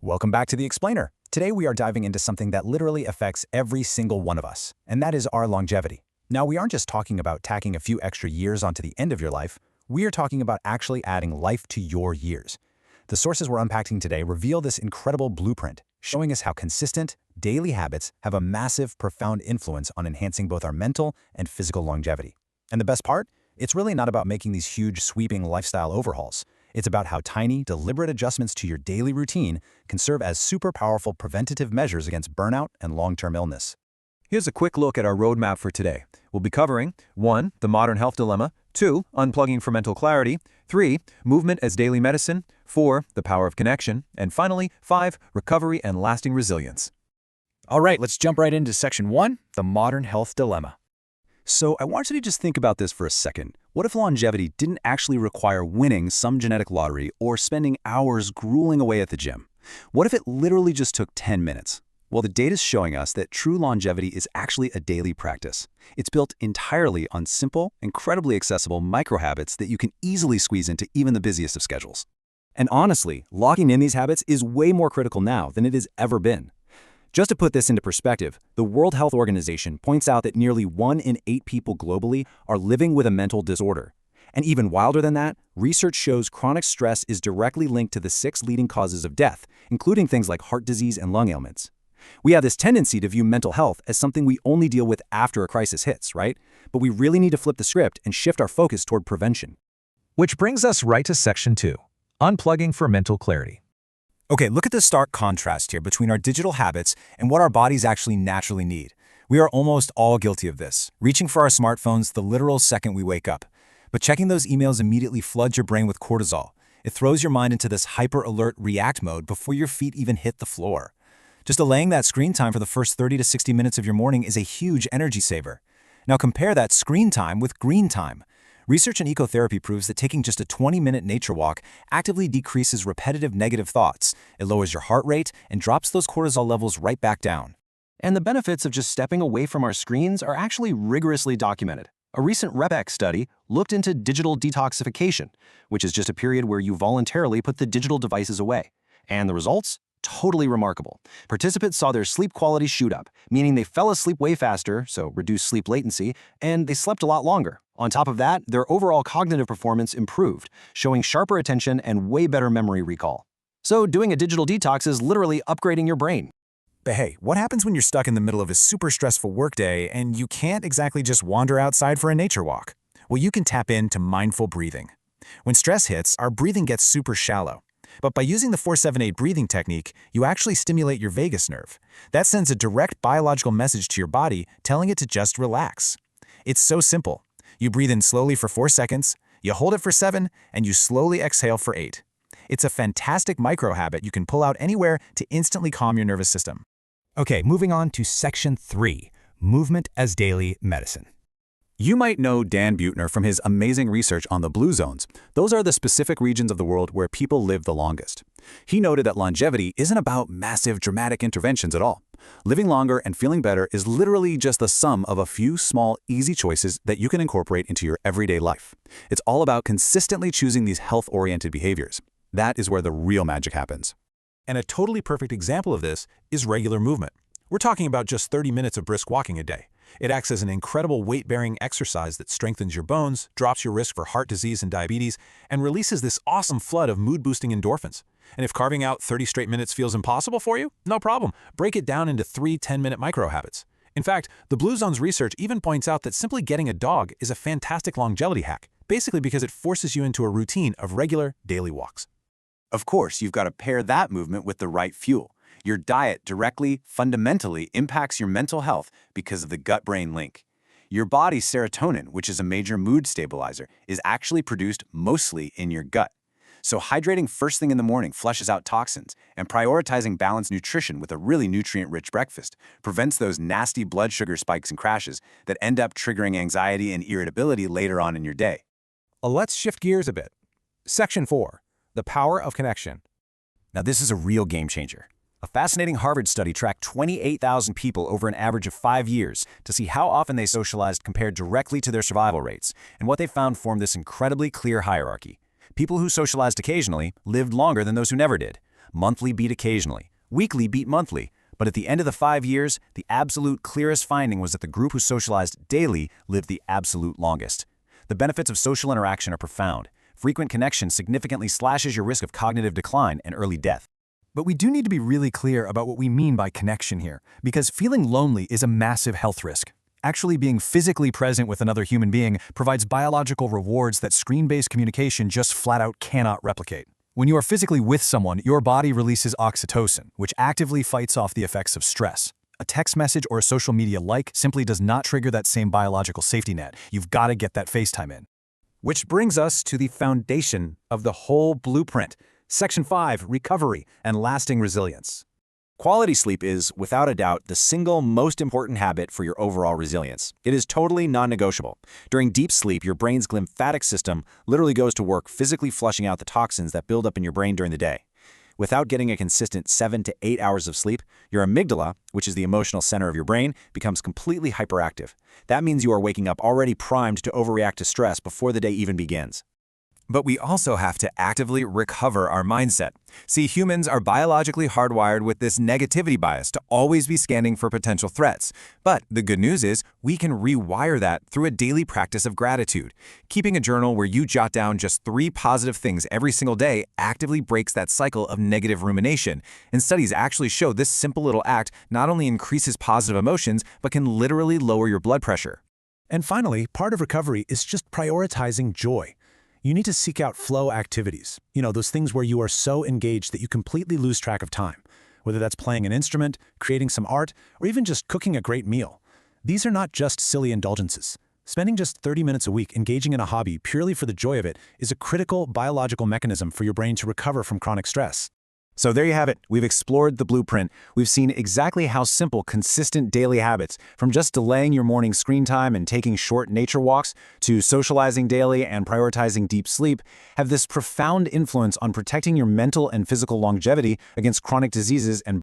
Welcome back to The Explainer. Today we are diving into something that literally affects every single one of us, and that is our longevity. Now, we aren't just talking about tacking a few extra years onto the end of your life, we are talking about actually adding life to your years. The sources we're unpacking today reveal this incredible blueprint, showing us how consistent, daily habits have a massive, profound influence on enhancing both our mental and physical longevity. And the best part? It's really not about making these huge, sweeping lifestyle overhauls. It's about how tiny, deliberate adjustments to your daily routine can serve as super powerful preventative measures against burnout and long-term illness. Here's a quick look at our roadmap for today. We'll be covering 1. The modern health dilemma, 2. Unplugging for mental clarity, 3. Movement as daily medicine, 4. The power of connection, and finally, 5. Recovery and lasting resilience. All right, let's jump right into Section 1, the modern health dilemma. So I want you to just think about this for a second. What if longevity didn't actually require winning some genetic lottery or spending hours grueling away at the gym? What if it literally just took 10 minutes? Well, the data's showing us that true longevity is actually a daily practice. It's built entirely on simple, incredibly accessible micro-habits that you can easily squeeze into even the busiest of schedules. And honestly, locking in these habits is way more critical now than it has ever been. Just to put this into perspective, the World Health Organization points out that nearly 1 in 8 people globally are living with a mental disorder. And even wilder than that, research shows chronic stress is directly linked to the 6 leading causes of death, including things like heart disease and lung ailments. We have this tendency to view mental health as something we only deal with after a crisis hits, right? But we really need to flip the script and shift our focus toward prevention. Which brings us right to Section 2, Unplugging for mental clarity. Okay, look at the stark contrast here between our digital habits and what our bodies actually naturally need. We are almost all guilty of this, reaching for our smartphones the literal second we wake up. But checking those emails immediately floods your brain with cortisol. It throws your mind into this hyper-alert react mode before your feet even hit the floor. Just delaying that screen time for the first 30 to 60 minutes of your morning is a huge energy saver. Now compare that screen time with green time. Research in ecotherapy proves that taking just a 20-minute nature walk actively decreases repetitive negative thoughts. It lowers your heart rate and drops those cortisol levels right back down. And the benefits of just stepping away from our screens are actually rigorously documented. A recent RepX study looked into digital detoxification, which is just a period where you voluntarily put the digital devices away. And the results? Totally remarkable. Participants saw their sleep quality shoot up, meaning they fell asleep way faster, so reduced sleep latency, and they slept a lot longer. On top of that, their overall cognitive performance improved, showing sharper attention and way better memory recall. So doing a digital detox is literally upgrading your brain. But hey, what happens when you're stuck in the middle of a super stressful workday and you can't exactly just wander outside for a nature walk? Well, you can tap into mindful breathing. When stress hits, our breathing gets super shallow. But by using the 4-7-8 breathing technique, you actually stimulate your vagus nerve. That sends a direct biological message to your body telling it to just relax. It's so simple. You breathe in slowly for 4 seconds, you hold it for 7, and you slowly exhale for 8. It's a fantastic micro habit you can pull out anywhere to instantly calm your nervous system. Okay, moving on to Section 3, Movement as Daily Medicine. You might know Dan Buettner from his amazing research on the blue zones. Those are the specific regions of the world where people live the longest. He noted that longevity isn't about massive, dramatic interventions at all. Living longer and feeling better is literally just the sum of a few small, easy choices that you can incorporate into your everyday life. It's all about consistently choosing these health-oriented behaviors. That is where the real magic happens. And a totally perfect example of this is regular movement. We're talking about just 30 minutes of brisk walking a day. It acts as an incredible weight-bearing exercise that strengthens your bones, drops your risk for heart disease and diabetes, and releases this awesome flood of mood-boosting endorphins. And if carving out 30 straight minutes feels impossible for you, no problem. Break it down into 3 10-minute micro-habits. In fact, the Blue Zone's research even points out that simply getting a dog is a fantastic longevity hack, basically because it forces you into a routine of regular, daily walks. Of course, you've got to pair that movement with the right fuel. Your diet directly, fundamentally impacts your mental health because of the gut-brain link. Your body's serotonin, which is a major mood stabilizer, is actually produced mostly in your gut. So hydrating first thing in the morning flushes out toxins, and prioritizing balanced nutrition with a really nutrient-rich breakfast prevents those nasty blood sugar spikes and crashes that end up triggering anxiety and irritability later on in your day. Let's shift gears a bit. Section 4, the power of connection. Now this is a real game changer. A fascinating Harvard study tracked 28,000 people over an average of 5 years to see how often they socialized compared directly to their survival rates, and what they found formed this incredibly clear hierarchy. People who socialized occasionally lived longer than those who never did. monthly beat occasionally, weekly beat monthly. But at the end of the 5 years, the absolute clearest finding was that the group who socialized daily lived the absolute longest. The benefits of social interaction are profound. Frequent connection significantly slashes your risk of cognitive decline and early death. But we do need to be really clear about what we mean by connection here, because feeling lonely is a massive health risk. Actually being physically present with another human being provides biological rewards that screen-based communication just flat out cannot replicate. When you are physically with someone, your body releases oxytocin, which actively fights off the effects of stress. A text message or a social media like simply does not trigger that same biological safety net. You've got to get that FaceTime in. Which brings us to the foundation of the whole blueprint. Section 5, recovery and lasting resilience. Quality sleep is, without a doubt, the single most important habit for your overall resilience. It is totally non-negotiable. During deep sleep, your brain's lymphatic system literally goes to work physically flushing out the toxins that build up in your brain during the day. Without getting a consistent 7 to 8 hours of sleep, your amygdala, which is the emotional center of your brain, becomes completely hyperactive. That means you are waking up already primed to overreact to stress before the day even begins. But we also have to actively recover our mindset. See, humans are biologically hardwired with this negativity bias to always be scanning for potential threats. But the good news is we can rewire that through a daily practice of gratitude. Keeping a journal where you jot down just 3 positive things every single day actively breaks that cycle of negative rumination. And studies actually show this simple little act not only increases positive emotions, but can literally lower your blood pressure. And finally, part of recovery is just prioritizing joy. You need to seek out flow activities. Those things where you are so engaged that you completely lose track of time. Whether that's playing an instrument, creating some art, or even just cooking a great meal. These are not just silly indulgences. Spending just 30 minutes a week engaging in a hobby purely for the joy of it is a critical biological mechanism for your brain to recover from chronic stress. So there you have it. We've explored the blueprint. We've seen exactly how simple, consistent daily habits, from just delaying your morning screen time and taking short nature walks, to socializing daily and prioritizing deep sleep, have this profound influence on protecting your mental and physical longevity against chronic diseases and